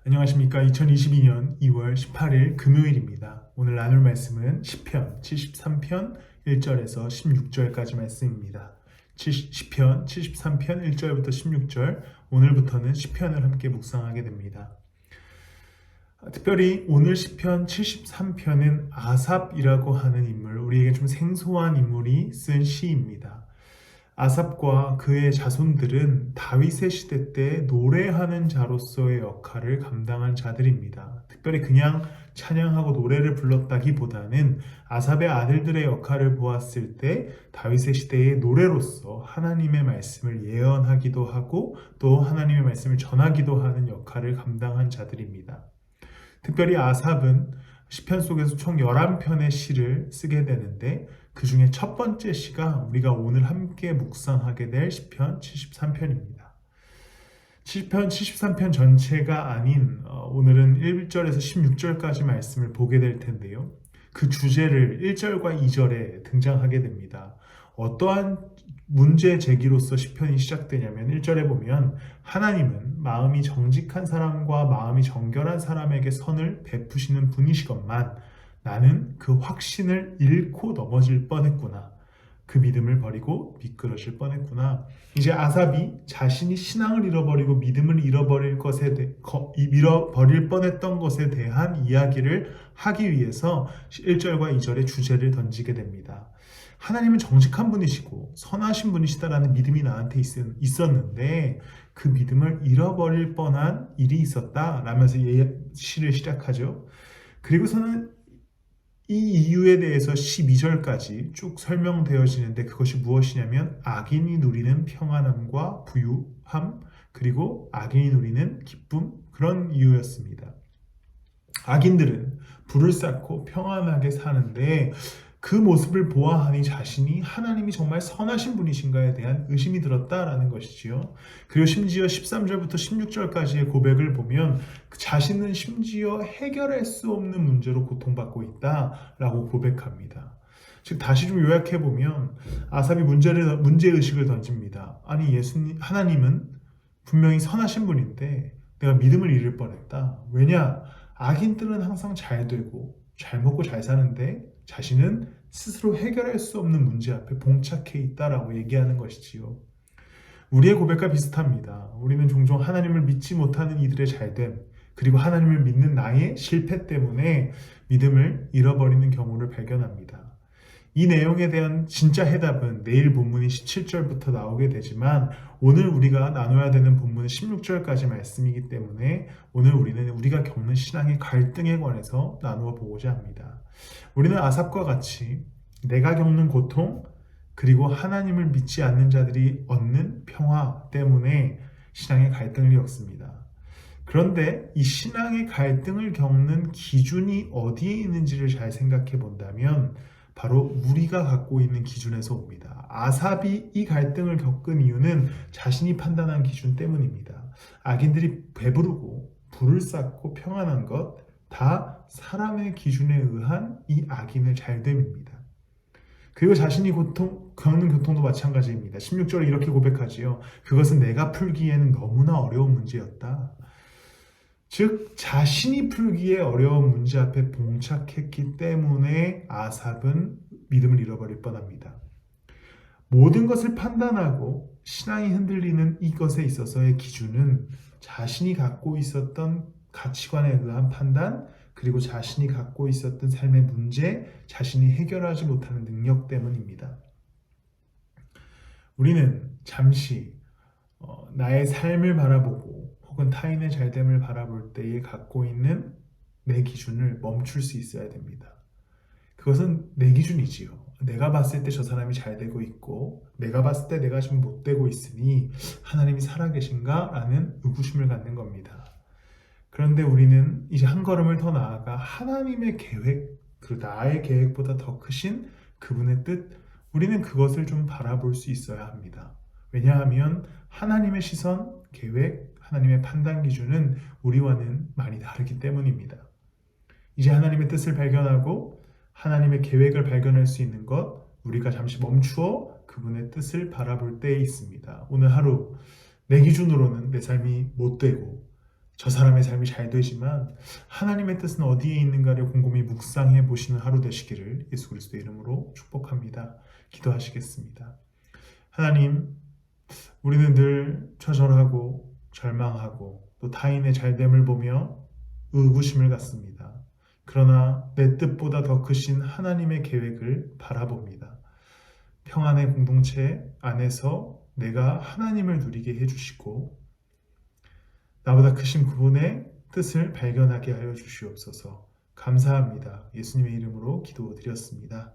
안녕하십니까. 2022년 2월 18일 금요일입니다. 오늘 나눌 말씀은 시편 73편 1절에서 16절까지 말씀입니다. 시편 73편 1절부터 16절, 오늘부터는 시편을 함께 묵상하게 됩니다. 특별히 오늘 시편 73편은 아삽이라고 하는 인물, 우리에게 좀 생소한 인물이 쓴 시입니다. 아삽과 그의 자손들은 다윗의 시대 때 노래하는 자로서의 역할을 감당한 자들입니다. 특별히 그냥 찬양하고 노래를 불렀다기보다는 아삽의 아들들의 역할을 보았을 때 다윗의 시대의 노래로서 하나님의 말씀을 예언하기도 하고 또 하나님의 말씀을 전하기도 하는 역할을 감당한 자들입니다. 특별히 아삽은 시편 속에서 총 11편의 시를 쓰게 되는데 그 중에 첫 번째 시가 우리가 오늘 함께 묵상하게 될 시편 73편입니다. 시편 73편 전체가 아닌 오늘은 1절에서 16절까지 말씀을 보게 될 텐데요. 그 주제를 1절과 2절에 등장하게 됩니다. 어떠한 문제 제기로서 시편이 시작되냐면 1절에 보면 하나님은 마음이 정직한 사람과 마음이 정결한 사람에게 선을 베푸시는 분이시건만 나는 그 확신을 잃고 넘어질 뻔했구나. 그 믿음을 버리고 미끄러질 뻔했구나. 이제 아삽이 자신이 신앙을 잃어버리고 믿음을 잃어버릴 뻔했던 것에 대한 이야기를 하기 위해서 1절과 2절의 주제를 던지게 됩니다. 하나님은 정직한 분이시고 선하신 분이시다라는 믿음이 나한테 있었는데 그 믿음을 잃어버릴 뻔한 일이 있었다 라면서 시를 시작하죠. 그리고서는 이 이유에 대해서 12절까지 쭉 설명되어지는데 그것이 무엇이냐면 악인이 누리는 평안함과 부유함, 그리고 악인이 누리는 기쁨, 그런 이유였습니다. 악인들은 불을 쌓고 평안하게 사는데 그 모습을 보아하니 자신이 하나님이 정말 선하신 분이신가에 대한 의심이 들었다라는 것이지요. 그리고 심지어 13절부터 16절까지의 고백을 보면 자신은 심지어 해결할 수 없는 문제로 고통받고 있다라고 고백합니다. 즉 다시 좀 요약해 보면 아삽이 문제의식을 던집니다. 아니 하나님은 분명히 선하신 분인데 내가 믿음을 잃을 뻔했다. 왜냐? 악인들은 항상 잘 되고 잘 먹고 잘 사는데 자신은 스스로 해결할 수 없는 문제 앞에 봉착해 있다라고 얘기하는 것이지요. 우리의 고백과 비슷합니다. 우리는 종종 하나님을 믿지 못하는 이들의 잘됨, 그리고 하나님을 믿는 나의 실패 때문에 믿음을 잃어버리는 경우를 발견합니다. 이 내용에 대한 진짜 해답은 내일 본문인 17절부터 나오게 되지만 오늘 우리가 나눠야 되는 본문은 16절까지 말씀이기 때문에 오늘 우리는 우리가 겪는 신앙의 갈등에 관해서 나누어 보고자 합니다. 우리는 아삽과 같이 내가 겪는 고통 그리고 하나님을 믿지 않는 자들이 얻는 평화 때문에 신앙의 갈등을 겪습니다. 그런데 이 신앙의 갈등을 겪는 기준이 어디에 있는지를 잘 생각해 본다면 바로 우리가 갖고 있는 기준에서 옵니다. 아삽이 이 갈등을 겪은 이유는 자신이 판단한 기준 때문입니다. 악인들이 배부르고 불을 쌓고 평안한 것, 다 사람의 기준에 의한 이 악인의 잘됨입니다. 그리고 자신이 겪는 고통도 마찬가지입니다. 16절에 이렇게 고백하지요. 그것은 내가 풀기에는 너무나 어려운 문제였다. 즉 자신이 풀기에 어려운 문제 앞에 봉착했기 때문에 아삽은 믿음을 잃어버릴 뻔합니다. 모든 것을 판단하고 신앙이 흔들리는 이것에 있어서의 기준은 자신이 갖고 있었던 가치관에 의한 판단, 그리고 자신이 갖고 있었던 삶의 문제, 자신이 해결하지 못하는 능력 때문입니다. 우리는 잠시 나의 삶을 바라보고 혹은 타인의 잘됨을 바라볼 때에 갖고 있는 내 기준을 멈출 수 있어야 됩니다. 그것은 내 기준이지요. 내가 봤을 때 저 사람이 잘 되고 있고 내가 봤을 때 내가 지금 못 되고 있으니 하나님이 살아계신가? 라는 의구심을 갖는 겁니다. 그런데 우리는 이제 한 걸음을 더 나아가 하나님의 계획, 그리고 나의 계획보다 더 크신 그분의 뜻, 우리는 그것을 좀 바라볼 수 있어야 합니다. 왜냐하면 하나님의 시선, 계획, 하나님의 판단 기준은 우리와는 많이 다르기 때문입니다. 이제 하나님의 뜻을 발견하고 하나님의 계획을 발견할 수 있는 것, 우리가 잠시 멈추어 그분의 뜻을 바라볼 때에 있습니다. 오늘 하루 내 기준으로는 내 삶이 못되고 저 사람의 삶이 잘 되지만 하나님의 뜻은 어디에 있는가를 곰곰이 묵상해 보시는 하루 되시기를 예수 그리스도의 이름으로 축복합니다. 기도하시겠습니다. 하나님, 우리는 늘 좌절하고 절망하고 또 타인의 잘됨을 보며 의구심을 갖습니다. 그러나 내 뜻보다 더 크신 하나님의 계획을 바라봅니다. 평안의 공동체 안에서 내가 하나님을 누리게 해주시고 나보다 크신 그분의 뜻을 발견하게 하여 주시옵소서. 감사합니다. 예수님의 이름으로 기도드렸습니다.